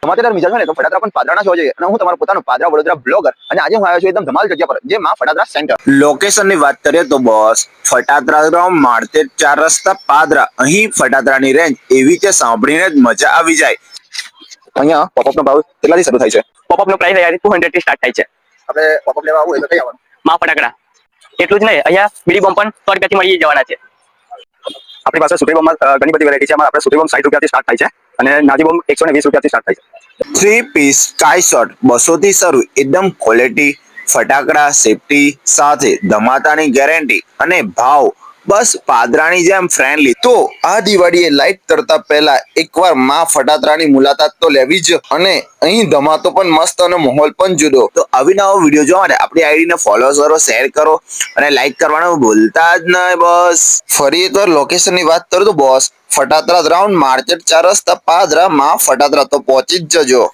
ધમાકેદાર મિજાજ હોય ને તો ફટાકડા પણ પાદરાના જ હોવા જોઈએ. અને હું તમારો પોતાનો પાદરા વડોદરા બ્લોગર, અને આજે હું આવ્યો છું એકદમ ધમાલ જગ્યા પર, જે માં ફટાકડા સેન્ટર. લોકેશનની વાત કરીએ તો બોસ, ફટાકડા માર્કેટ 4 રસ્તા પાદરા. અહીં ફટાકડાની રેન્જ એવી કે સાંભળીને જ મજા આવી જાય. અહીંયા પોપઅપનો ભાવ કેટલાથી શરૂ થાય છે? પોપઅપ નો પ્રાઇસ યાર 200 થી સ્ટાર્ટ થાય છે. આપણે પોપઅપ લેવા આવું હોય તો કઈ આવવાનું? માં ફટાકડા. એટલું જ નહીં, અહીંયા બીડી બોમ્બ પણ 100 રૂપિયાથી મળી જવાના છે. આપણી પાસે સુપરી બોમ્બમાં ઘણી બધી વેરાયટી છે. એમાં આપણે સુપરી બોમ્બ 60 રૂપિયાથી સ્ટાર્ટ થાય છે અને નાજી બોમ્બ 120 રૂપિયાથી સ્ટાર્ટ થાય છે. 3 પીસ સ્કાય શોટ 200 થી શરૂ. એકદમ ક્વોલિટી, ફટાકડા, સેફટી સાથે ધમાકાની ગેરંટી અને ભાવ બસ પાદરાની જેમ ફ્રેન્ડલી. તો આ દિવાળીએ લાઈટ કરતા પહેલા એકવાર માં ફટાકડાની મુલાકાત તો લેવી જ. અને અહીં ધમાતો પણ મસ્ત અને માહોલ પણ જુદો. તો આવી નવો વિડીયો જોવા માટે આપણી આઈડીને ફોલો કરો, શેર કરો અને લાઈક કરવાનું ભૂલતા જ નહીં. બસ ફરી એકવાર લોકેશનની વાત કરું તો બોસ, ફટાકડા ગ્રાઉન્ડ માર્કેટ 4 રસ્તા પાદરા માં ફટાકડા તો પહોંચી જ જજો.